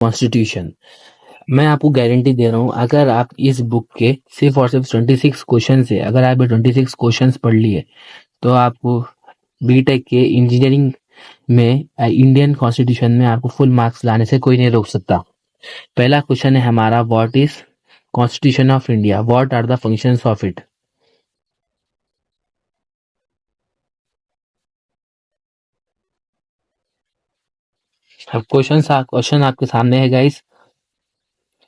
Constitution. मैं आपको guarantee दे रहा हूँ, अगर आप इस बुक के सिर्फ और सिर्फ 26 क्वेश्चन से अगर आप 26 क्वेश्चंस पढ़ लिए तो आपको बीटेक के इंजीनियरिंग में इंडियन कॉन्स्टिट्यूशन में आपको फुल मार्क्स लाने से कोई नहीं रोक सकता। पहला क्वेश्चन है हमारा, what is constitution of India, what are the functions of it. अब क्वेश्चन आपके सामने है गाइस।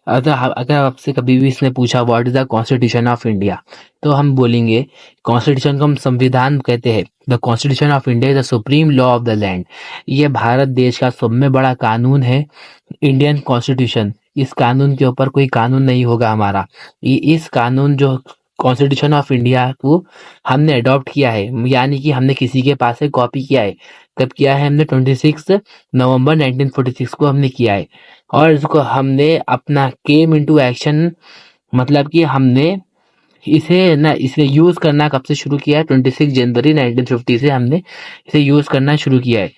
अगर आपसे कभी भी इसने पूछा what is the constitution of India, तो हम बोलेंगे कॉन्स्टिट्यूशन को हम संविधान कहते हैं। The constitution of India is the supreme law of the land. ये भारत देश का सब में बड़ा कानून है, इंडियन कॉन्स्टिट्यूशन। इस कानून के ऊपर कोई कानून नहीं होगा हमारा। इस कानून जो कॉन्स्टिट्यूशन ऑफ इंडिया को हमने अडॉप्ट किया है, यानी कि हमने किसी के पास से कॉपी किया है। कब किया है हमने? 26 नवंबर 1946 को हमने किया है। और इसको हमने अपना केम इनटू एक्शन, मतलब कि हमने इसे यूज करना कब से शुरू किया है? 26 जनवरी 1950 से हमने इसे यूज करना शुरू किया है।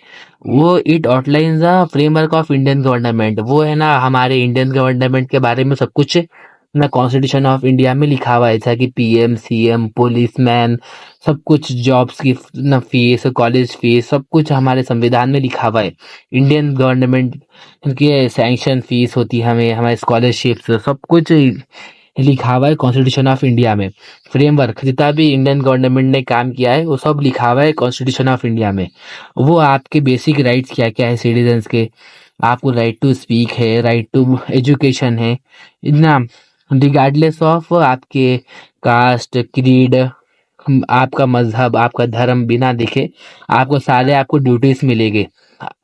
वो it outlines the framework of Indian government. वो है ना हमारे इंडियन गवर्नमेंट के बारे में सब कुछ ना कॉन्स्टिट्यूशन ऑफ इंडिया में लिखा हुआ है, जैसा कि पीएम, सीएम, पुलिसमैन, सब कुछ, जॉब्स की ना फीस, कॉलेज फीस, सब कुछ हमारे संविधान में लिखा हुआ है। इंडियन गवर्नमेंट के सैंक्शन फीस होती है, हमें हमारे स्कॉलरशिप सब कुछ लिखा हुआ है कॉन्स्टिट्यूशन ऑफ इंडिया में। फ्रेमवर्क जितना भी इंडियन गवर्नमेंट ने काम किया है वो सब लिखा हुआ है कॉन्स्टिट्यूशन ऑफ इंडिया में। वो आपके बेसिक राइट्स क्या क्या है सिटीजन्स के। आपको राइट टू स्पीक है, राइट टू एजुकेशन है, इतना रिगार्डलेस ऑफ आपके कास्ट, क्रीड, आपका मजहब, आपका धर्म, बिना देखे आपको सारे आपको ड्यूटीज मिलेंगे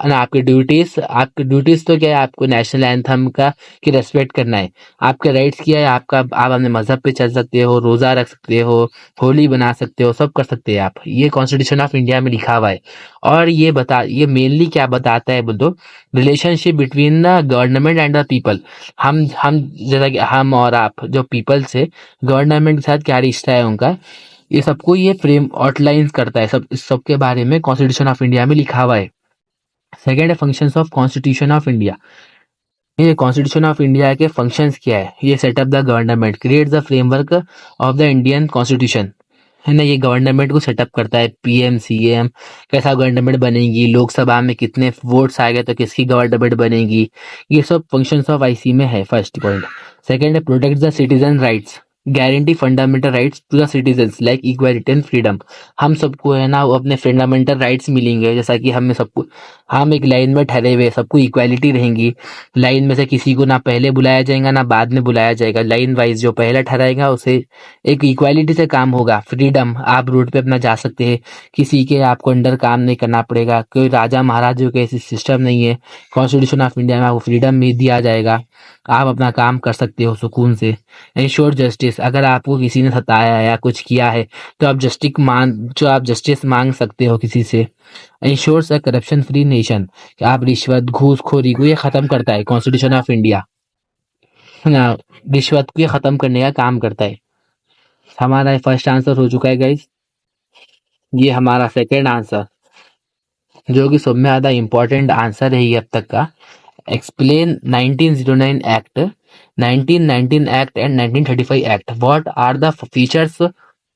ना। आपके ड्यूटीज तो क्या है? आपको नेशनल एंथम का की रेस्पेक्ट करना है। आपके राइट्स क्या है? आप अपने मजहब पे चल सकते हो, रोजा रख सकते हो, होली बना सकते हो, सब कर सकते हैं आप। ये कॉन्स्टिट्यूशन ऑफ इंडिया में लिखा हुआ है। और ये मेनली क्या बताता है बोलो? Relationship between the government and the people. हम जैसा कि हम और आप जो पीपल से गवर्नमेंट के साथ क्या रिश्ता है उनका, ये सबको ये फ्रेम आउटलाइंस करता है। इस सब के बारे में कॉन्स्टिट्यूशन ऑफ इंडिया में लिखा हुआ है। सेकेंड है functions of constitution of India. ये कॉन्स्टिट्यूशन ऑफ इंडिया के फंक्शंस क्या है? ये setup the government, create the framework of the Indian constitution, है ना। ये गवर्नमेंट को सेटअप करता है, पीएम, सीएम, कैसा गवर्नमेंट बनेगी, लोकसभा में कितने वोट्स आएंगे तो किसकी गवर्नमेंट बनेगी। ये सब फंक्शंस ऑफ आईसी में है, फर्स्ट पॉइंट। सेकेंड है protect the citizen rights, guarantee fundamental rights to the citizens like equality and freedom. हम सबको है ना वो अपने फंडामेंटल राइट्स मिलेंगे, जैसा कि हमें सबको, हम एक लाइन में ठहरे हुए, सबको इक्वालिटी रहेंगी। लाइन में से किसी को ना पहले बुलाया जाएगा ना बाद में बुलाया जाएगा। लाइन वाइज जो पहले ठहराएगा उसे एक इक्वालिटी से काम होगा। फ्रीडम, आप रोड पे अपना जा सकते हैं, किसी के आपको अंडर काम नहीं करना पड़ेगा, कोई राजा महाराजों के ऐसी सिस्टम नहीं है। कॉन्स्टिट्यूशन ऑफ इंडिया में आपको फ्रीडम भी दिया जाएगा, आप अपना काम कर सकते हो सुकून से। इंश्योर जस्टिस, अगर आपको किसी ने सताया है या कुछ किया है तो आप जस्टिस मांग सकते हो किसी से। इंश्योर्स अ करप्शन फ्री नेशन, कि आप रिश्वत, घूसखोरी को ये खत्म करता है कॉन्स्टिट्यूशन ऑफ इंडिया, है ना। रिश्वत को ये खत्म करने का काम करता है। हमारा फर्स्ट आंसर हो चुका है गाइस। ये हमारा सेकेंड आंसर, जो कि सब में ज्यादा इंपॉर्टेंट आंसर है ये अब तक का। Explain 1909 act, 1919 act and 1935 act, what are the features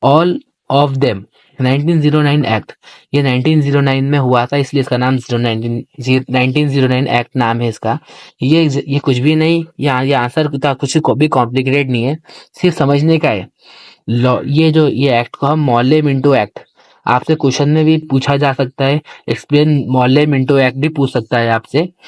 all of them. 1909 act, ये 1909 में हुआ था, इसलिए इसका नाम 1909 एक्ट नाम है इसका। ये कुछ भी नहीं, ये आंसर का कुछ भी कॉम्प्लिकेटेड नहीं है, सिर्फ समझने का है। ये एक्ट को हम मोर्ले मिंटो एक्ट, आपसे क्वेश्चन में भी पूछा जा सकता है। एक्सप्लेन मोर्ले मिंटो एक्ट भी पूछ सकता है आपसे।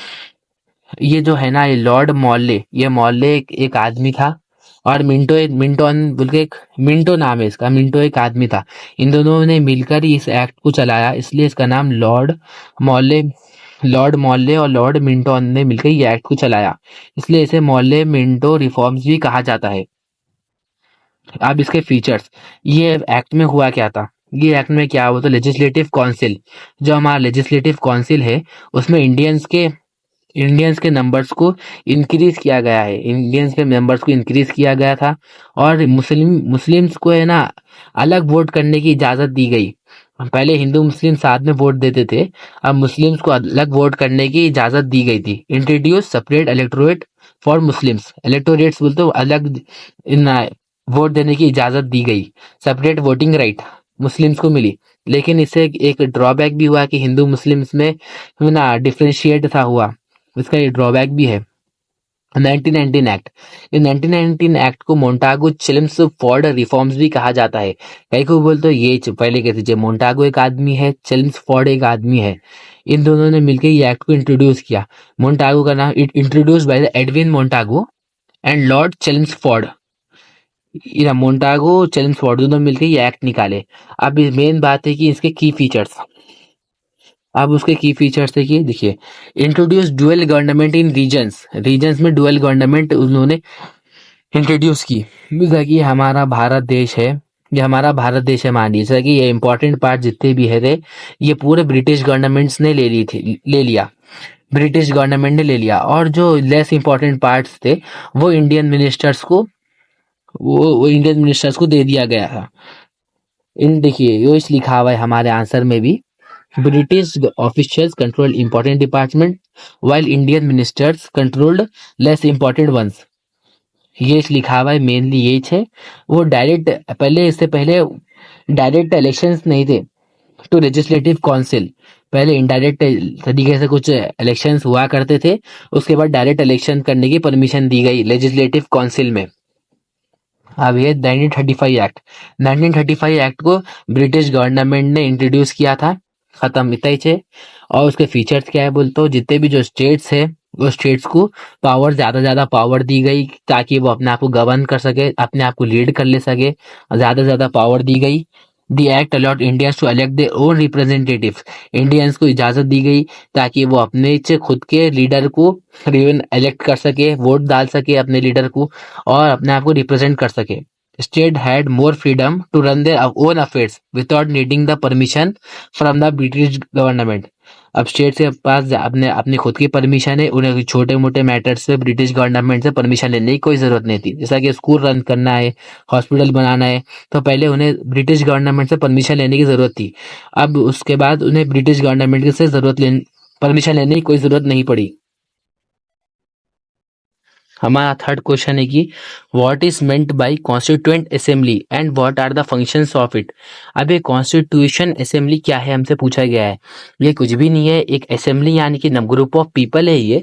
ये जो है ना, ये लॉर्ड मॉर्ले, ये मॉर्ले एक आदमी था, और मिंटोन बोल के एक मिंटो नाम है इसका, मिंटो एक आदमी था। इन दोनों ने मिलकर ही इस एक्ट को चलाया, इसलिए इसका नाम मॉर्ले लॉर्ड मॉर्ले और लॉर्ड मिंटोन ने मिलकर ये एक्ट को चलाया, इसलिए इसे मॉर्ले मिंटो रिफॉर्म्स भी कहा जाता है। अब इसके फीचर्स, ये एक्ट में हुआ क्या था? ये एक्ट में क्या हुआ? तो लेजिस्लेटिव काउंसिल, जो हमारा लेजिस्लेटिव काउंसिल है, उसमें इंडियंस के नंबर्स को इंक्रीज किया गया है, इंडियंस के नंबर्स को इंक्रीज किया गया था। और मुस्लिम्स को है ना अलग वोट करने की इजाजत दी गई। पहले हिंदू मुस्लिम साथ में वोट देते थे, अब मुस्लिम्स को अलग वोट करने की इजाजत दी गई थी। Introduce separate electorate for Muslims, electorates बोलते हो अलग इन वोट देने की इजाजत दी गई। सेपरेट वोटिंग राइट मुस्लिम्स को मिली, लेकिन इससे एक ड्रॉबैक भी हुआ कि हिंदू मुस्लिम्स में ना डिफरेंशिएट था हुआ, इसका ये ड्रॉबैक भी है। 1919 एक्ट, इन 1919 एक्ट को मोंटागो चिल्म्स फोर्ड रिफॉर्म्स भी कहा जाता है। कई को बोलते ये पहले कह दीजिए, मोंटागो एक आदमी है, चिल्म्स फोर्ड एक आदमी है, इन दोनों ने मिलकर ये एक्ट को इंट्रोड्यूस किया। मोंटागो का नाम introduce by the Edwin Montagu and Lord Chelmsford, Montagu Chelmsford दोनों मिलकर ये एक्ट निकाले। अब मेन बात है कि इसके की फीचर्स, अब उसके की फीचर्स देखिए देखिए introduce dual government in regions, regions में डुअल गवर्नमेंट उन्होंने इंट्रोड्यूस की। जैसा कि हमारा भारत देश है, ये हमारा भारत देश है मान लीजिए, जैसा कि ये इंपॉर्टेंट पार्ट जितने भी है थे ये पूरे ब्रिटिश गवर्नमेंट्स ने ले लिया, ब्रिटिश गवर्नमेंट ने ले लिया, और जो लेस इंपॉर्टेंट पार्ट्स थे वो इंडियन मिनिस्टर्स को वो इंडियन मिनिस्टर्स को दे दिया गया था। इन देखिए यो इस लिखा हुआ है हमारे आंसर में भी, British officials control important department while Indian ministers controlled less important ones, ये लिखा हुआ है मेनली ये है। वो डायरेक्ट पहले, इससे पहले डायरेक्ट इलेक्शंस नहीं थे टू लेजिस्लेटिव काउंसिल, पहले इनडायरेक्ट तरीके से कुछ इलेक्शंस हुआ करते थे, उसके बाद डायरेक्ट इलेक्शन करने की परमिशन दी गई लेजिस्लेटिव काउंसिल में। अब ये 1935 एक्ट, 1935 एक्ट को ब्रिटिश गवर्नमेंट ने इंट्रोड्यूस किया था, खत्म इतना ही है। और उसके फीचर्स क्या है बोलते हो, जितने भी जो स्टेट्स है वो स्टेट्स को पावर ज्यादा पावर दी गई ताकि वो अपने आप को गवर्न कर सके, अपने आप को लीड कर ले सके, ज्यादा पावर दी गई। The act allowed Indians to elect their own representatives, Indians को इजाजत दी गई ताकि वो अपने से खुद के लीडर को इलेक्ट कर सके, वोट डाल सके अपने लीडर को और अपने आप को रिप्रेजेंट कर सके। State had more freedom to run their own affairs without needing the permission from the British government, अब स्टेट के पास अपने अपनी खुद की परमिशन है, उन्हें छोटे मोटे मैटर्स से ब्रिटिश गवर्नमेंट से परमिशन लेने की कोई जरूरत नहीं थी। जैसा कि स्कूल रन करना है, हॉस्पिटल बनाना है, तो पहले उन्हें ब्रिटिश गवर्नमेंट से परमिशन लेने की जरूरत थी, अब उसके बाद उन्हें ब्रिटिश गवर्नमेंट से परमिशन लेने की कोई जरूरत नहीं पड़ी। हमारा थर्ड क्वेश्चन है कि what is meant by constituent assembly and what are the functions of it. अब ये कॉन्स्टिट्यूशन असेंबली क्या है हमसे पूछा गया है, ये कुछ भी नहीं है, एक असेंबली यानी कि ग्रुप ऑफ पीपल है। ये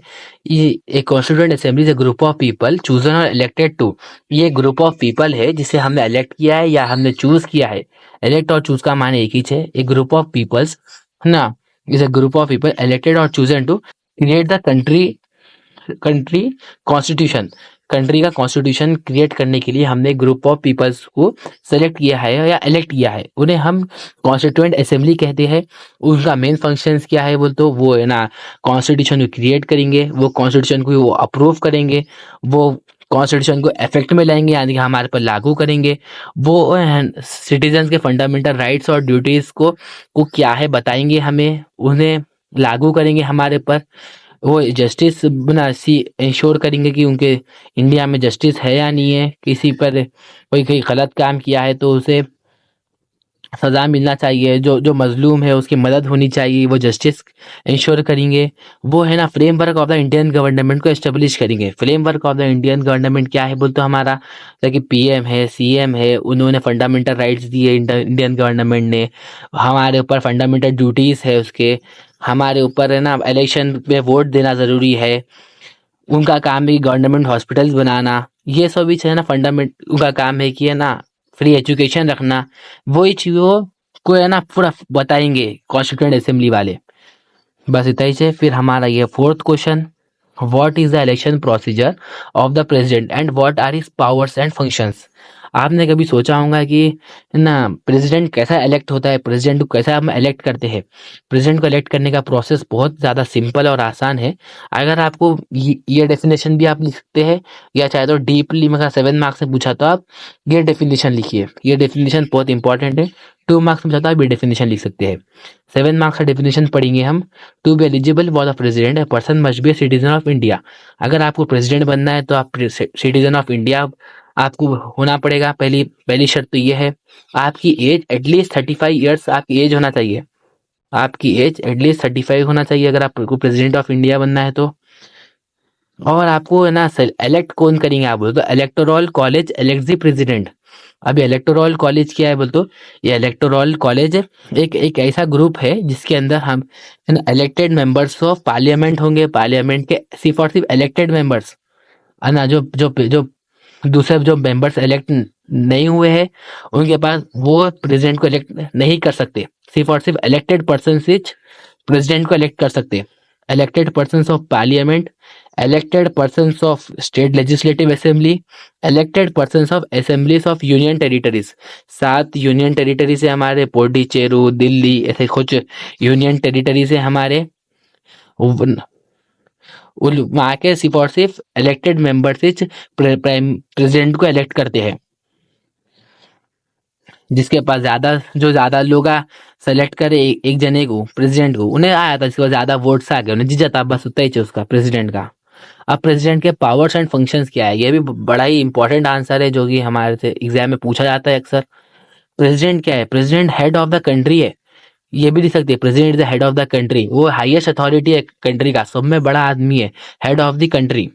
एक constituent assembly is group of people chosen और इलेक्टेड टू, ये ग्रुप ऑफ पीपल है जिसे हमने इलेक्ट किया है या हमने चूज किया है। इलेक्ट और चूज का माने एक ही है, एक ग्रुप ऑफ पीपल्स ना, is a group of people elected or chosen to create the country constitution, country का कॉन्स्टिट्यूशन क्रिएट करने के लिए हमने ग्रुप ऑफ पीपल्स को सेलेक्ट किया है या इलेक्ट किया है, उन्हें हम कॉन्स्टिट्यूएंट असेंबली कहते हैं। उनका मेन फंक्शंस क्या है बोल तो वो है ना, कॉन्स्टिट्यूशन को क्रिएट करेंगे, वो कॉन्स्टिट्यूशन को वो अप्रूव करेंगे, वो कॉन्स्टिट्यूशन को इफेक्ट में लाएंगे यानी कि हमारे पर लागू करेंगे, वो सिटीजन के फंडामेंटल राइट्स और ड्यूटीज को क्या है बताएंगे, हमें उन्हें लागू करेंगे हमारे पर, वो जस्टिस बना सी इंश्योर करेंगे कि उनके इंडिया में जस्टिस है या नहीं है, किसी पर कोई गलत काम किया है तो उसे सजा मिलना चाहिए, जो जो मजलूम है उसकी मदद होनी चाहिए, वो जस्टिस इंश्योर करेंगे। वो है ना framework of the Indian government को एस्टेब्लिश करेंगे। Framework of the Indian government क्या है बोलते हमारा, जैसे कि पीएम है, सीएम है, उन्होंने फंडामेंटल राइट्स दिए इंडियन गवर्नमेंट ने, हमारे ऊपर फंडामेंटल ड्यूटीज है उसके, हमारे ऊपर है ना इलेक्शन में वोट देना जरूरी है, उनका काम है गवर्नमेंट हॉस्पिटल्स बनाना, ये सब भी है ना फंडामेंट उनका काम है कि है ना फ्री एजुकेशन रखना, वही चीज़ों को है ना पूरा बताएंगे कॉन्स्टिट्यूएंट असेंबली वाले। बस इतना ही है। फिर हमारा ये fourth question, what is the election procedure of the president and what are his powers and functions. आपने कभी सोचा होगा कि ना प्रेसिडेंट कैसा इलेक्ट होता है, प्रेसिडेंट को कैसा हम इलेक्ट करते हैं। प्रेसिडेंट को इलेक्ट करने का प्रोसेस बहुत ज़्यादा सिंपल और आसान है। अगर आपको ये डेफिनेशन भी आप लिख सकते हैं, या चाहे तो डीपली मगर 7 मार्क्स से पूछा तो आप ये डेफिनेशन लिखिए, ये डेफिनेशन बहुत इंपॉर्टेंट है। 2 मार्क्स में पूछा तो आप ये डेफिनेशन लिख सकते हैं। 7 मार्क्स का डेफिनेशन पढ़ेंगे हम। To be eligible for the president a person must be a citizen of India. अगर आपको प्रेसिडेंट बनना है तो आप सिटीजन ऑफ इंडिया आपको होना पड़ेगा। पहली पहली शर्त तो ये है, आपकी एज एटलीस्ट 35 ईयर्स आपकी एज होना चाहिए। आपकी एज एटलीस्ट 35 होना चाहिए अगर आपको प्रेसिडेंट ऑफ इंडिया बनना है तो। और आपको है ना इलेक्ट कौन करेंगे आप बोलो तो electoral college elect the president. अभी इलेक्टोरल कॉलेज क्या है बोल तो, ये इलेक्टोरल कॉलेज एक एक ऐसा ग्रुप है जिसके अंदर हम इलेक्टेड मेंबर्स ऑफ पार्लियामेंट होंगे। पार्लियामेंट के सिर्फ और सिर्फ इलेक्टेड मेंबर्स है ना, जो दूसरे जो मेंबर्स इलेक्ट नहीं हुए हैं उनके पास वो प्रेसिडेंट को इलेक्ट नहीं कर सकते। सिर्फ और सिर्फ इलेक्टेड पर्सन से प्रेसिडेंट को इलेक्ट कर सकते हैं। Elected person of parliament, elected person of state legislative assembly, elected person of assemblies of union territories. 7 union territory से हमारे पोंडिचेरी, दिल्ली, ऐसे कुछ यूनियन टेरिटरी से हमारे वहाँ के सिर्फ और सिर्फ इलेक्टेड मेंबर से प्राइम प्रेसिडेंट को इलेक्ट करते हैं। जिसके पास ज्यादा लोग सेलेक्ट करे एक जने को प्रेसिडेंट को, उन्हें आया था जिसके पास ज्यादा वोट्स आ गए उन्हें जीता था, बस उतना ही चाहिए उसका प्रेसिडेंट का। अब प्रेसिडेंट के पावर्स एंड फंक्शंस क्या है, ये भी बड़ा ही इंपॉर्टेंट आंसर है जो कि हमारे से एग्जाम में पूछा जाता है अक्सर। प्रेसिडेंट क्या है, president head of the country है। ये भी लिख सकते हैं president is the head of the country, वो हाईएस्ट अथॉरिटी है कंट्री का, सब में बड़ा आदमी है, हेड ऑफ द कंट्री।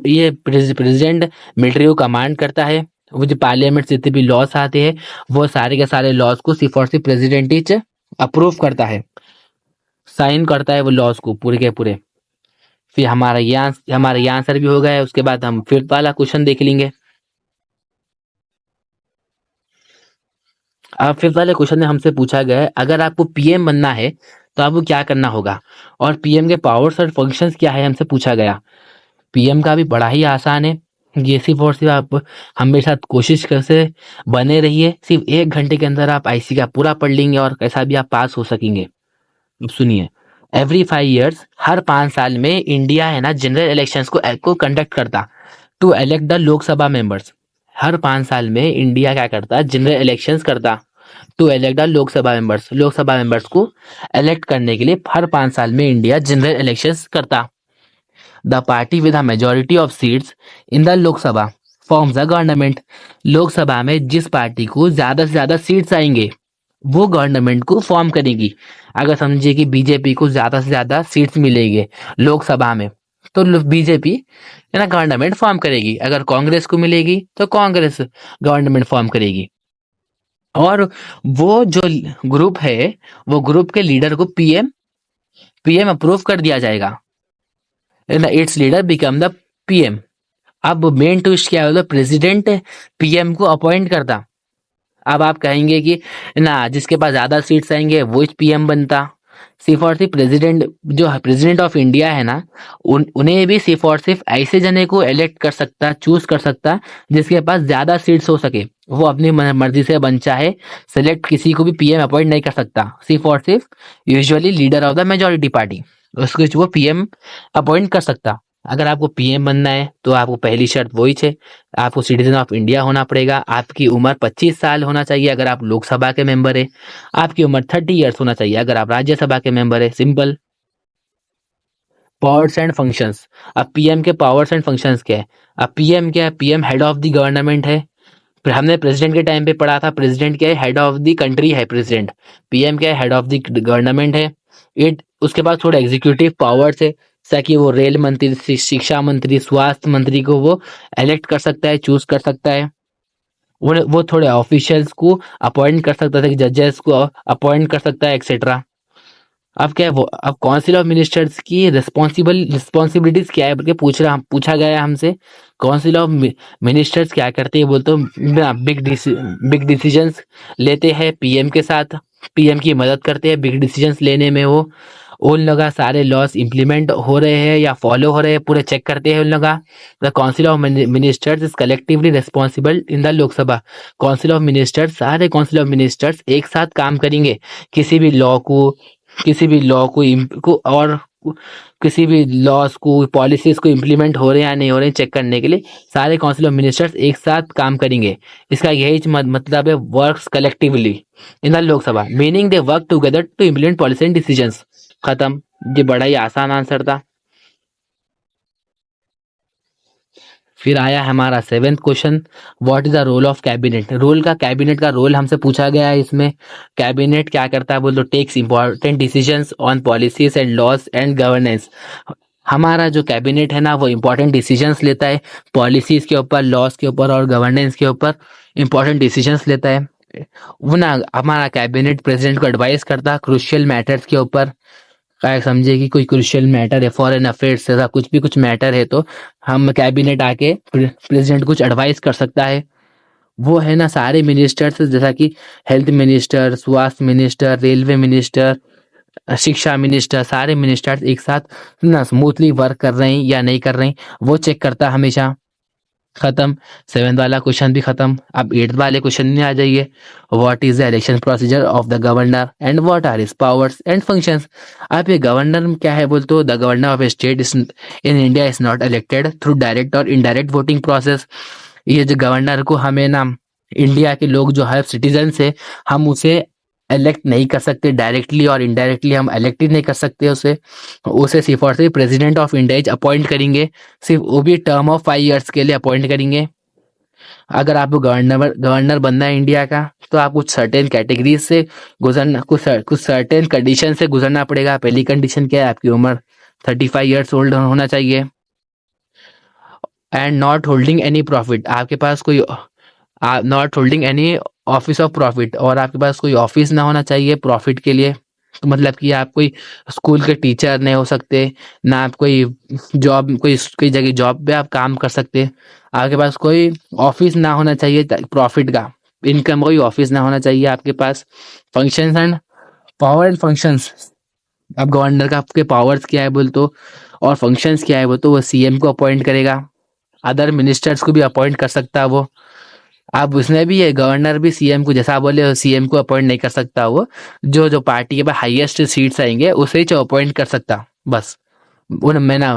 ये प्रेसिडेंट मिलिट्री को कमांड करता है। वो जो पार्लियामेंट से जितने भी लॉस आते हैं वो सारे के सारे लॉस को सिर्फ और सिर्फ प्रेसिडेंट ही अप्रूव करता है, साइन करता है वो लॉस को पूरे के पूरे। फिर हमारा ये आंसर भी हो गया है। उसके बाद हम फिफ्थ वाला क्वेश्चन देख लेंगे। अब फिफ्थ वाले क्वेश्चन में हमसे पूछा गया है अगर आपको पीएम बनना है तो आपको क्या करना होगा, और पीएम के पावर्स और फंक्शंस क्या है हमसे पूछा गया। पीएम का भी बड़ा ही आसान है, ये सिर्फ और सिर्फ आप हमारे साथ कोशिश कर से बने रहिए, सिर्फ 1 घंटे के अंदर आप आईसी का पूरा पढ़ लेंगे और कैसा भी आप पास हो सकेंगे। अब सुनिए, एवरी 5 ईयर्स, हर 5 साल में इंडिया है ना जनरल इलेक्शंस को कंडक्ट करता to elect the Lok Sabha members. हर 5 साल में इंडिया क्या करता, जनरल इलेक्शंस करता to elect the Lok Sabha members. Lok Sabha members को इलेक्ट करने के लिए हर 5 साल में इंडिया जनरल इलेक्शंस करता। The party with a majority of seats in the Lok Sabha forms the government. Lok Sabha में जिस पार्टी को ज्यादा से ज्यादा सीट्स आएंगे वो गवर्नमेंट को फॉर्म करेगी। अगर समझिए कि बीजेपी को ज्यादा से ज्यादा सीट्स मिलेंगे लोकसभा में तो बीजेपी है ना गवर्नमेंट फॉर्म करेगी। अगर कांग्रेस को मिलेगी तो कांग्रेस गवर्नमेंट फॉर्म करेगी। और वो जो ग्रुप है वो ग्रुप के लीडर को पीएम पीएम अप्रूव कर दिया जाएगा, it's leader become the PM. अब मेन ट्विस्ट क्या है, प्रेसिडेंट पीएम को अपॉइंट करता। अब आप कहेंगे कि ना जिसके पास ज्यादा सीट्स आएंगे वो पीएम बनता। सिर्फ और सिर्फ प्रेसिडेंट जो प्रेसिडेंट ऑफ इंडिया है ना उन्हें भी सिर्फ और सिर्फ ऐसे जने को इलेक्ट कर सकता, चूज कर सकता जिसके पास ज्यादा सीट्स हो सके। वो अपनी मर्जी से बन चाहे सेलेक्ट किसी को भी पीएम अपॉइंट नहीं कर सकता, सिर्फ और सिर्फ usually leader of the majority party उसको वो पीएम अपॉइंट कर सकता। अगर आपको पीएम बनना है तो आपको पहली शर्त वही है, आपको सिटीजन ऑफ इंडिया होना पड़ेगा। आपकी उम्र 25 साल होना चाहिए अगर आप लोकसभा के मेंबर है। आपकी उम्र 30 ईयर्स होना चाहिए अगर आप राज्यसभा के मेंबर है। सिंपल। पावर्स एंड फंक्शंस, अब पीएम के पावर्स एंड फंक्शंस क्या है। अब पीएम क्या है, PM head of the government है। फिर हमने प्रेसिडेंट के टाइम पे पढ़ा था, प्रेसिडेंट क्या है, हेड ऑफ द कंट्री है प्रेसिडेंट। पीएम क्या है, हेड ऑफ द गवर्नमेंट है। इट उसके बाद थोड़ा एग्जीक्यूटिव पावर्स है, जैसा कि वो रेल मंत्री, शिक्षा मंत्री, स्वास्थ्य मंत्री को वो इलेक्ट कर सकता है, चूज कर सकता है। वो थोड़े ऑफिशियल्स को अपॉइंट कर सकता है, जजेस को अपॉइंट कर सकता है एक्सेट्रा। अब क्या है वो, अब काउंसिल ऑफ मिनिस्टर्स की रिस्पॉन्सिबिलिटीज क्या है बोल के पूछा गया है हमसे। काउंसिल ऑफ मिनिस्टर्स क्या करते हैं बोलते बिग डिसीजंस लेते हैं पीएम के साथ, पीएम की मदद करते हैं बिग डिसीजंस लेने में। वो उन लोग सारे लॉस इंप्लीमेंट हो रहे हैं या फॉलो हो रहे हैं पूरे चेक करते हैं उन लोग। The council of ministers is collectively responsible in the Lok Sabha. Council of ministers, सारे काउंसिल ऑफ मिनिस्टर्स एक साथ काम करेंगे किसी भी लॉ को, और किसी भी लॉस को, पॉलिसीज को इम्प्लीमेंट हो रहे हैं या नहीं हो रहे हैं चेक करने के लिए सारे काउंसिल ऑफ मिनिस्टर्स एक साथ काम करेंगे। इसका यही मतलब है, works collectively in the Lok Sabha, meaning they work together to implement policy and decisions. खत्म। ये बड़ा ही आसान आंसर था। फिर आया हमारा seventh question, what is the role of cabinet. Cabinet का रोल हमसे पूछा गया है इसमें। कैबिनेट क्या करता है बोल तो takes important decisions on policies and laws and governance. हमारा जो कैबिनेट है ना वो इंपॉर्टेंट डिसीजंस लेता है पॉलिसीज के ऊपर, लॉज के ऊपर और गवर्नेंस के ऊपर इंपॉर्टेंट डिसीजंस लेता है। वो ना हमारा कैबिनेट प्रेसिडेंट को एडवाइस करता है क्रुशियल मैटर्स के ऊपर। क्या समझे कि कोई क्रुशियल मैटर है, फॉरेन अफेयर्स ऐसा कुछ मैटर है तो हम कैबिनेट आके प्रेसिडेंट कुछ एडवाइस कर सकता है। वो है ना सारे मिनिस्टर्स जैसा कि हेल्थ मिनिस्टर, स्वास्थ्य मिनिस्टर, रेलवे मिनिस्टर, शिक्षा मिनिस्टर, सारे मिनिस्टर्स एक साथ ना स्मूथली वर्क कर रहे हैं या नहीं कर रहे हैं वो चेक करता हमेशा। खत्म। सेवेंथ वाला क्वेश्चन भी खत्म। अब एट्थ वाले क्वेश्चन में आ जाइए। What is the election procedure of the governor and what are his powers and functions. अब ये गवर्नर क्या है बोल तो the governor of a state in India is not elected through direct और इनडायरेक्ट वोटिंग प्रोसेस। ये जो governor को हमें ना इंडिया के लोग जो है सिटीजन से हम उसे इलेक्ट नहीं कर सकते डायरेक्टली और इनडायरेक्टली हम इलेक्ट ही नहीं कर सकते उसे। उसे सिर्फ और सिर्फ प्रेसिडेंट ऑफ इंडिया अपॉइंट करेंगे, सिर्फ वो भी टर्म ऑफ 5 ईयर्स के लिए अपॉइंट करेंगे। अगर आपको गवर्नर गवर्नर बनना है इंडिया का तो आप कुछ सर्टेन कैटेगरीज से गुजरना, कुछ सर्टेन कंडीशन से गुजरना पड़ेगा। पहली कंडीशन क्या है, आपकी उम्र 35 ईयर्स ओल्ड होना चाहिए and not holding any profit. आपके पास कोई not holding any office of profit, और आपके पास कोई ऑफिस ना होना चाहिए प्रॉफिट के लिए। तो मतलब कि आप कोई स्कूल के टीचर नहीं हो सकते, ना आप कोई जॉब कोई जगह जॉब पे आप काम कर सकते। आपके पास कोई ऑफिस ना होना चाहिए प्रॉफिट का, इनकम कोई ऑफिस ना होना चाहिए आपके पास। Functions and power and functions. अब गवर्नर का आपके पावर्स क्या है बोल तो और फंक्शंस क्या है बोल तो वो सीएम को अपॉइंट करेगा, अदर मिनिस्टर्स को भी अपॉइंट कर सकता है वो। अब उसने भी ये गवर्नर भी सीएम को जैसा बोले सीएम को अपॉइंट नहीं कर सकता वो, जो जो पार्टी के पास हाईएस्ट सीट्स आएंगे उसे ही जो अपॉइंट कर सकता बस। उन मैं ना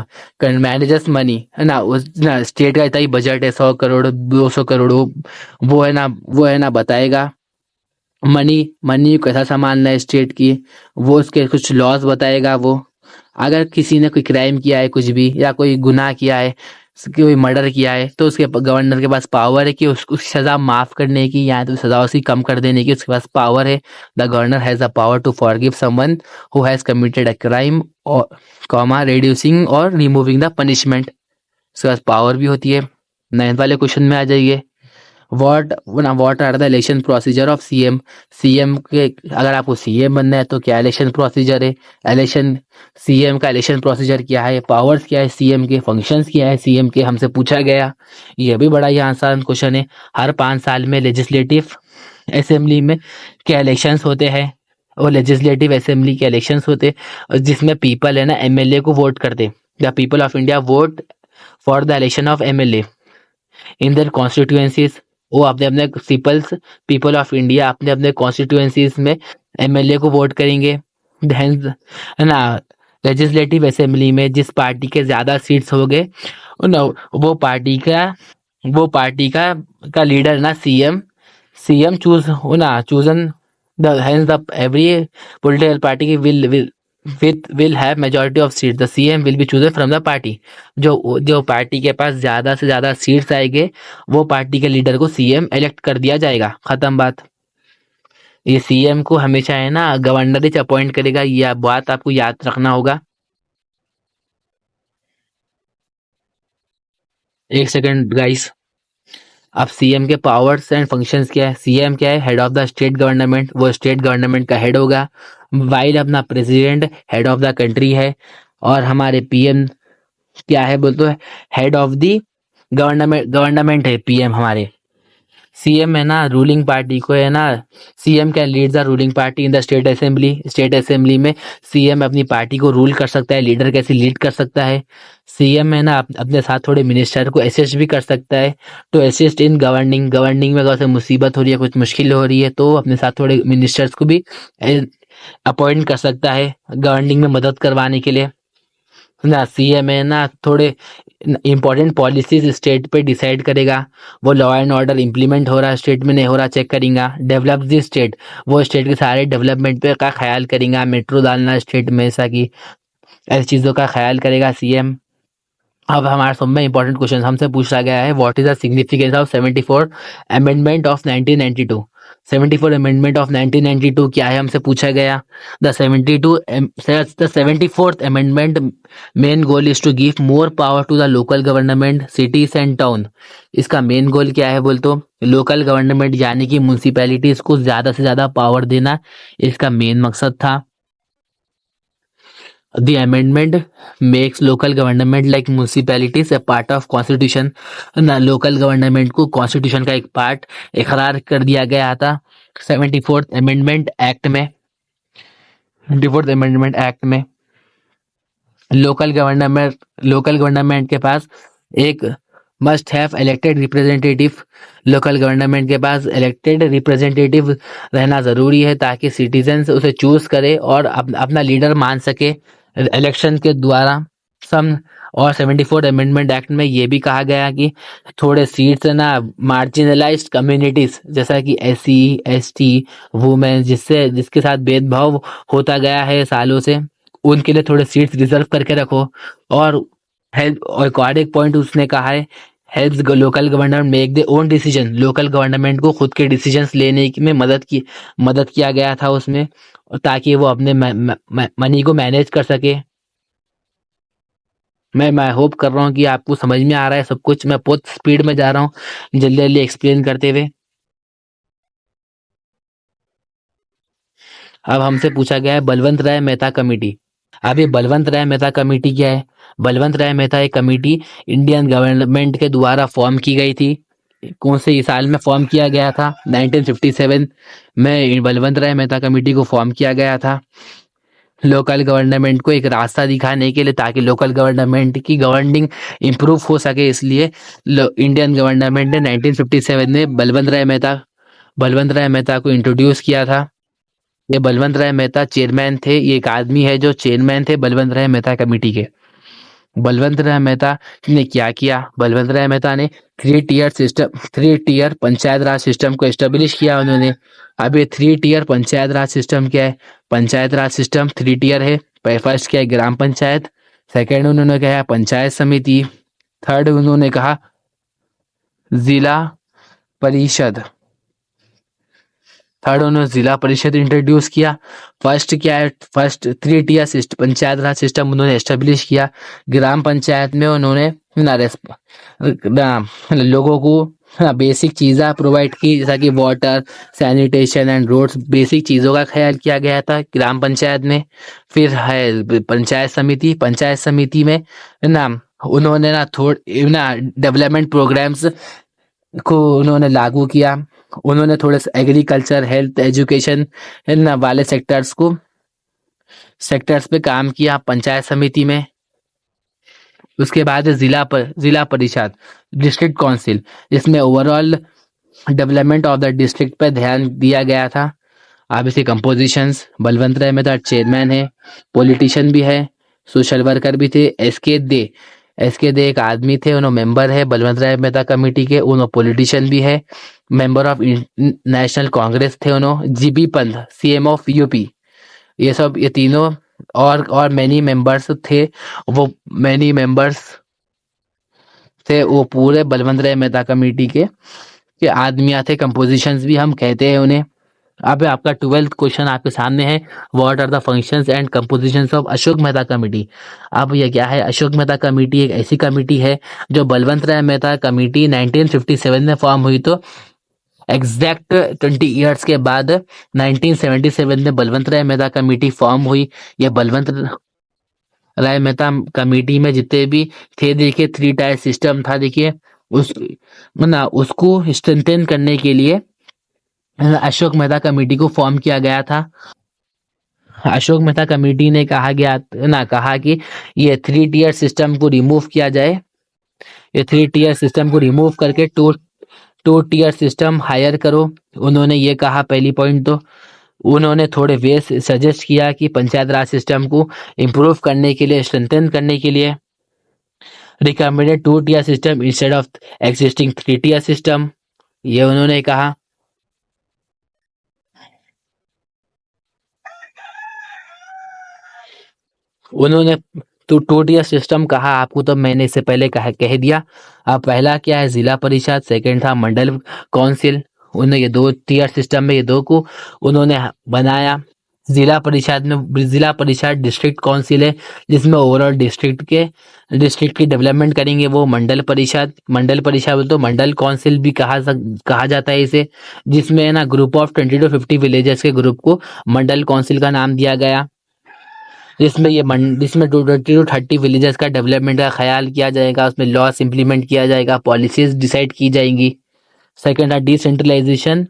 मैनेजर्स मनी है ना, उस ना स्टेट का इतना ही बजट है 100 करोड़ 200 करोड़, वो है ना बताएगा मनी मनी कैसा संभालना है स्टेट की, वो उसके कुछ लॉज बताएगा वो। अगर किसी ने कोई क्राइम किया है कुछ भी या कोई गुनाह किया है, कोई मर्डर किया है तो उसके गवर्नर के पास पावर है कि उसकी सजा माफ करने की या तो सजा उसकी कम कर देने की उसके पास पावर है। The governor has the power to forgive someone who has committed a crime और कॉमा रिड्यूसिंग और रिमूविंग द पनिशमेंट। उसके पास पावर भी होती है। नाइन्थ वाले क्वेश्चन में आ जाइए। What are the election procedure of CM. CM के अगर आपको सीएम बनना है तो क्या इलेक्शन प्रोसीजर है, इलेक्शन सीएम का इलेक्शन प्रोसीजर क्या है, पावर्स क्या है सीएम के, फंक्शंस क्या है सीएम के, हमसे पूछा गया। ये भी बड़ा ही आसान क्वेश्चन है। हर 5 साल में लेजिस्लेटिव असेंबली में क्या इलेक्शंस होते हैं, और लेजिस्लेटिव असेंबली के इलेक्शंस होते जिसमें पीपल है ना एमएलए को वोट करते। The people of India vote for the election of MLA in their constituencies. वो अपने अपने पीपल ऑफ इंडिया अपने अपने कॉन्स्टिट्यूएंसीज में एमएलए को वोट करेंगे। Hence, है ना लेजिस्लेटिव असेंबली में जिस पार्टी के ज्यादा सीट्स हो गए ना वो पार्टी का का लीडर ना सीएम चूज हो ना chosen the hence the every political party will have majority of seats, the CM will be chosen from the party। जो पार्टी के पास ज्यादा से ज्यादा सीट्स आएंगे वो पार्टी के लीडर को सीएम इलेक्ट कर दिया जाएगा। खत्म बात। ये सीएम को हमेशा है ना गवर्नर ही अपॉइंट करेगा, ये बात आपको याद रखना होगा। एक सेकंड गाइस। अब सीएम के पावर्स एंड फंक्शंस क्या है। सीएम क्या है, head of the state government, वो स्टेट गवर्नमेंट का हेड होगा। वाइल अपना president head of the country है, और हमारे पीएम क्या है बोल तो हेड ऑफ द गवर्नमेंट है पीएम हमारे। सीएम है ना रूलिंग पार्टी को है ना, CM can lead the ruling party in the state assembly में सीएम अपनी पार्टी को रूल कर सकता है, लीडर कैसे लीड कर सकता है। सीएम है ना अपने साथ थोड़े मिनिस्टर को असिस्ट भी कर सकता है, टू असिस्ट इन गवर्निंग में अगर उसे मुसीबत हो रही है कुछ मुश्किल हो रही है तो अपने साथ थोड़े मिनिस्टर्स को भी अपॉइंट कर सकता है गवर्निंग में मदद करवाने के लिए ना। सीएम है ना थोड़े इंपॉर्टेंट पॉलिसीज स्टेट पे डिसाइड करेगा, वो लॉ एंड ऑर्डर इंप्लीमेंट हो रहा है स्टेट में नहीं हो रहा चेक करेगा। डेवलप दी स्टेट, वो स्टेट के सारे डेवलपमेंट पे का ख्याल करेगा, मेट्रो डालना स्टेट में ऐसा की ऐसी चीज़ों का ख्याल करेगा सीएम। अब हमारे सब में इंपॉर्टेंट क्वेश्चन हमसे पूछा गया है, what is the significance of 74 amendment of 1992। 74 amendment of 1992 क्या है, हमसे पूछा गया। The 72 the 74th amendment main goal is to give more power to the local government cities and town. इसका मेन गोल क्या है बोल तो लोकल गवर्नमेंट यानी कि म्यूनसिपैलिटीज को ज्यादा से ज्यादा पावर देना, इसका मेन मकसद था। The amendment makes local government like municipalities a part of constitution। ना लोकल गवर्नमेंट को कॉन्स्टिट्यूशन का एक पार्ट इकरार कर दिया गया था 74th अमेंडमेंट एक्ट में। 74th अमेंडमेंट एक्ट में लोकल गवर्नमेंट के पास एक must have elected representative. Local government के पास इलेक्टेड रिप्रेजेंटेटिव रहना ज़रूरी है ताकि सिटीजन्स उसे चूज करे और अपना लीडर मान सके इलेक्शन के द्वारा। सम और 74th अमेंडमेंट एक्ट में ये भी कहा गया कि थोड़े सीट्स है ना मार्जिनलाइज्ड कम्युनिटीज जैसा कि SC ST वुमेन जिसके साथ भेदभाव होता गया है सालों से, उनके लिए थोड़े सीट्स रिजर्व करके रखो। और हेल्प और एक पॉइंट उसने कहा है, हेल्प लोकल गवर्नमेंट मेक दे ओन डिसीजन। लोकल गवर्नमेंट को खुद के डिसीजंस लेने में मदद किया गया था उसमें, ताकि वो अपने मनी को मैनेज कर सके। मैं होप कर रहा हूँ कि आपको समझ में आ रहा है सब कुछ। मैं बहुत स्पीड में जा रहा हूँ जल्दी जल्दी एक्सप्लेन करते हुए। अब हमसे पूछा गया है बलवंत राय मेहता कमेटी। अब ये बलवंत राय मेहता कमेटी क्या है? बलवंत राय मेहता एक कमेटी इंडियन गवर्नमेंट के द्वारा फॉर्म की गई थी। कौन से साल में फॉर्म किया गया था? 1957 में बलवंत राय मेहता कमेटी को फॉर्म किया गया था लोकल गवर्नमेंट को एक रास्ता दिखाने के लिए, ताकि लोकल गवर्नमेंट की गवर्निंग इम्प्रूव हो सके। इसलिए इंडियन गवर्नमेंट ने 1957 में बलवंत राय मेहता को इंट्रोड्यूस किया था। ये बलवंत राय मेहता चेयरमैन थे। ये एक आदमी है जो चेयरमैन थे बलवंत राय मेहता कमेटी के। बलवंत राय मेहता ने क्या किया? बलवंत राय मेहता ने 3 टियर पंचायत राज सिस्टम को एस्टेब्लिश किया उन्होंने। अब ये 3 टियर पंचायत राज सिस्टम क्या है? पंचायत राज सिस्टम 3 टियर है। फर्स्ट क्या है? ग्राम पंचायत। सेकेंड उन्होंने कहा पंचायत समिति। थर्ड उन्होंने कहा जिला परिषद। थर्ड उन्होंने जिला परिषद इंट्रोड्यूस किया। फर्स्ट क्या है? First 3 tier panchayat Raj system उन्होंने एस्टेब्लिश किया। ग्राम पंचायत में उन्होंने लोगों को बेसिक चीज़ें प्रोवाइड की, जैसा कि water, sanitation and roads, basic चीज़ों का ख्याल किया गया था ग्राम पंचायत में। फिर है पंचायत समिति में ना उन्होंने ना थोड़े ना डेवलपमेंट प्रोग्राम्स को उन्होंने लागू किया। उन्होंने थोड़े से एग्रीकल्चर, हेल्थ, एजुकेशन ना वाले सेक्टर्स पे काम किया पंचायत समिति में। उसके बाद जिला परिषद, डिस्ट्रिक्ट काउंसिल, जिसमें overall development of the district पे ध्यान दिया गया था। अब इसके कंपोजिशंस, बलवंत राय मेहता चेयरमैन है, पॉलिटिशियन भी है, सोशल वर्कर भी थे। एस के दे एक आदमी थे, उन्होंने मेंबर है बलवंत राय मेहता कमेटी के। उन्होंने पॉलिटिशियन भी है, मेंबर ऑफ नेशनल कांग्रेस थे उन्होंने। GB Pant, CM of UP. ये तीनों और मैनी मेंबर्स थे। वो मैनी मेंबर्स थे वो पूरे बलवंत राय मेहता कमेटी के आदमियां थे। कंपोजिशंस भी हम कहते हैं उन्हें। अब आपका 12th क्वेश्चन आपके सामने है, what are the functions and compositions of Ashok Mehta committee. अब ये क्या है? अशोक मेहता कमेटी एक ऐसी कमेटी है जो बलवंत राय मेहता कमेटी 1957 में फॉर्म हुई, तो एग्जैक्ट 20 ईयर्स के बाद 1977 में बलवंत राय मेहता कमेटी फॉर्म हुई। ये बलवंत राय मेहता कमेटी में जितने भी थे, देखिए 3 टायर सिस्टम था, देखिए उस ना उसको स्ट्रेंथन करने के लिए अशोक मेहता कमेटी को फॉर्म किया गया था। अशोक मेहता कमेटी ने कहा कि ये 3 टियर सिस्टम को रिमूव किया जाए। ये 3 टियर सिस्टम को रिमूव करके 2 टियर सिस्टम हायर करो। उन्होंने ये कहा पहली पॉइंट तो। उन्होंने थोड़े वेज सजेस्ट किया कि पंचायत राज सिस्टम को इम्प्रूव करने के लिए, स्ट्रेंथन करने के लिए recommended 2 tier system instead of existing 3 tier system, ये उन्होंने कहा। उन्होंने तो 2 tier सिस्टम कहा आपको, तो मैंने इससे पहले कह दिया। अब पहला क्या है, जिला परिषद, सेकंड था मंडल काउंसिल। उन्होंने ये 2 tier सिस्टम में ये दो को उन्होंने बनाया। जिला परिषद डिस्ट्रिक्ट काउंसिल है, जिसमें ओवरऑल डिस्ट्रिक्ट की डेवलपमेंट करेंगे वो मंडल परिषद तो मंडल काउंसिल भी कहा जाता है इसे, जिसमें है ना ग्रुप ऑफ 20 to 50 विलेजेस के ग्रुप को मंडल काउंसिल का नाम दिया गया। जिसमें 20 to 30 विलेजेस का डेवलपमेंट का ख्याल किया जाएगा, उसमें लॉस इंप्लीमेंट किया जाएगा, पॉलिसीज डिसाइड की जाएंगी। सेकंड है डिसेंट्रलाइजेशन।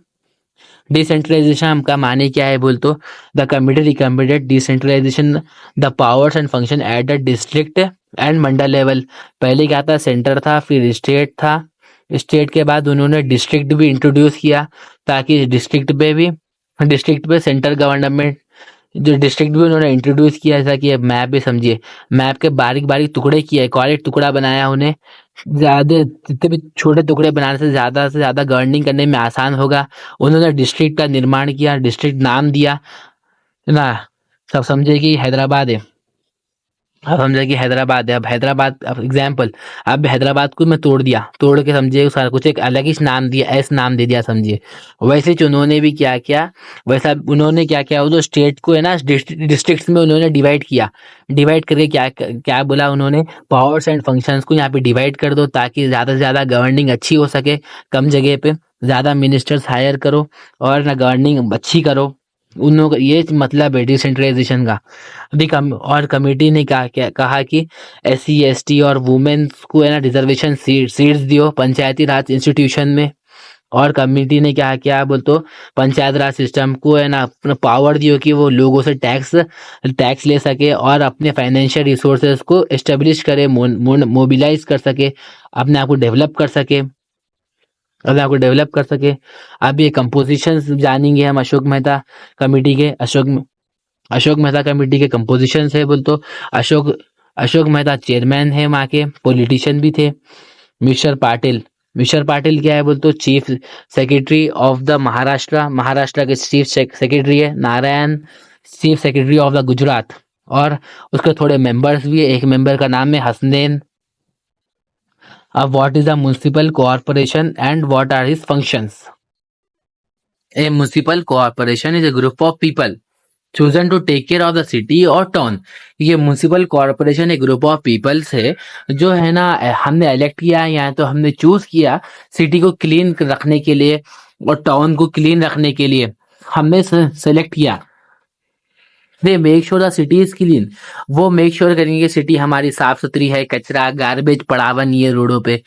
डिसेंट्रलाइजेशन का माने क्या है बोल तो, the committee recommended decentralisation the powers and function at the district and mandal level. पहले क्या था, सेंटर था, फिर स्टेट था, स्टेट के बाद उन्होंने डिस्ट्रिक्ट भी इंट्रोड्यूस किया, ताकि डिस्ट्रिक्ट पे सेंट्रल गवर्नमेंट, जो डिस्ट्रिक्ट भी उन्होंने इंट्रोड्यूस किया, जैसा कि मैप भी समझिए, मैप के बारीक बारीक टुकड़े किए, कॉलेज टुकड़ा बनाया उन्हें, ज्यादा जितने भी छोटे टुकड़े बनाने से ज्यादा गवर्निंग करने में आसान होगा। उन्होंने डिस्ट्रिक्ट का निर्माण किया, डिस्ट्रिक्ट नाम दिया, है ना। सब समझे कि हैदराबाद है। अब समझे कि हैदराबाद है, अब हैदराबाद, अब एग्जाम्पल, अब हैदराबाद को मैं तोड़ के समझिए, सारा कुछ एक अलग ही नाम दिया, एस नाम दे दिया समझिए। वैसे ही उन्होंने भी क्या किया, वैसा उन्होंने क्या किया, वो जो स्टेट को है ना डिस्ट्रिक्ट्स में उन्होंने डिवाइड करके क्या क्या बोला उन्होंने, पावर्स एंड फंक्शंस को यहाँ पे डिवाइड कर दो, ताकि ज़्यादा से ज़्यादा गवर्निंग अच्छी हो सके, कम जगह पे ज़्यादा मिनिस्टर्स हायर करो और ना गवर्निंग अच्छी करो। उन लोगों का ये मतलब है डिसेंट्रलाइजेशन का। अभी कमेटी ने कहा कि SC ST और वुमेन्स को है ना रिजर्वेशन सीट्स दियो पंचायती राज इंस्टीट्यूशन में। और कमेटी ने क्या क्या बोल तो, पंचायत राज सिस्टम को है ना अपना पावर दियो कि वो लोगों से टैक्स ले सके और अपने फाइनेंशियल रिसोर्सेज को एस्टेब्लिश करे, मोबिलाइज कर सके, अपने आप को डेवलप कर सके। अब ये कंपोजिशन जानेंगे हम कमेटी के अशोक मेहता कमेटी के कंपोजिशन है बोल तो, अशोक अशोक मेहता चेयरमैन है, वहाँ के पॉलिटिशियन भी थे। मिस्टर पाटिल क्या है बोल तो, chief secretary of the Maharashtra के चीफ सेक्रेटरी है। Narayan chief secretary of the Gujarat. और उसके थोड़े मेंबर्स भी है, एक मेंबर का नाम है हसनैन। अब what is the municipal corporation and what are his functions. A municipal corporation is a group of people chosen to take care of the city और टाउन। ये म्युनिसिपल कॉर्पोरेशन एक ग्रुप ऑफ पीपल्स है, जो है ना हमने elect किया है, या तो हमने चूज किया सिटी को क्लीन रखने के लिए और टाउन को क्लीन रखने के लिए हमने सेलेक्ट किया। दे make sure the city is clean. वो मेक श्योर करेंगे सिटी हमारी साफ सुथरी है, कचरा गार्बेज पड़ा हुआ नहीं है रोडों पे,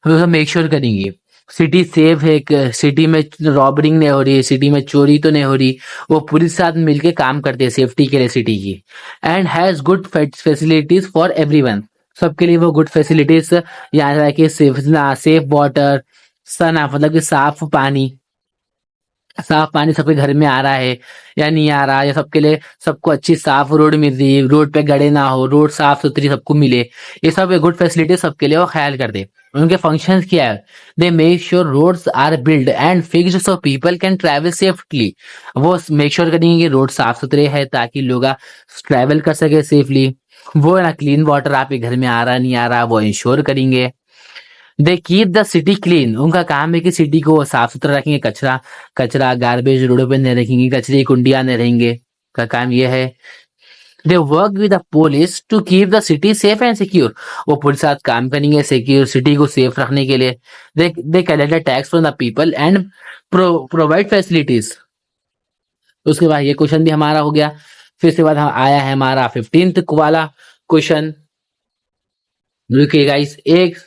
वो मेक श्योर करेंगे। सिटी सेफ है, सिटी में रॉबरिंग नहीं हो रही है, सिटी में चोरी तो नहीं हो रही, वो पुलिस साथ मिलके काम करते हैं सेफ्टी के लिए सिटी की। And has good facilities for everyone. सबके लिए वो गुड फैसिलिटीज, यहाँ कि सेफ वाटर, सना मतलब कि साफ पानी सबके घर में आ रहा है या नहीं आ रहा, या सबके लिए सबको अच्छी साफ रोड मिल रही है, रोड पे गड़े ना हो, रोड साफ सुथरी सबको मिले, ये सब गुड फैसिलिटी सबके लिए वो ख्याल करते। उनके फंक्शंस क्या है, they make sure roads are build and fixed so people can travel safely. वो मेक श्योर करेंगे कि रोड साफ सुथरे है ताकि लोग ट्रैवल कर सके सेफली। वो है ना क्लीन वाटर आपके घर में आ रहा नहीं आ रहा वो इंश्योर करेंगे। They keep the city clean. उनका काम है कि सिटी को साफ सुथरा रखेंगे, कचरा कचरा गार्बेज रोडों पे नहीं रखेंगे, कचरे की कुंडियां नहीं रहेंगे, का काम यह है। They work with the police to keep the city safe and secure. वो पुलिस साथ काम करेंगे सिक्योर सिटी को सेफ रखने के लिए। They collect the tax from the people and provide facilities. उसके बाद ये क्वेश्चन भी हमारा हो गया। फिर से बाद आया है हमारा 15th वाला क्वेश्चन। रुकिए गाइस, एक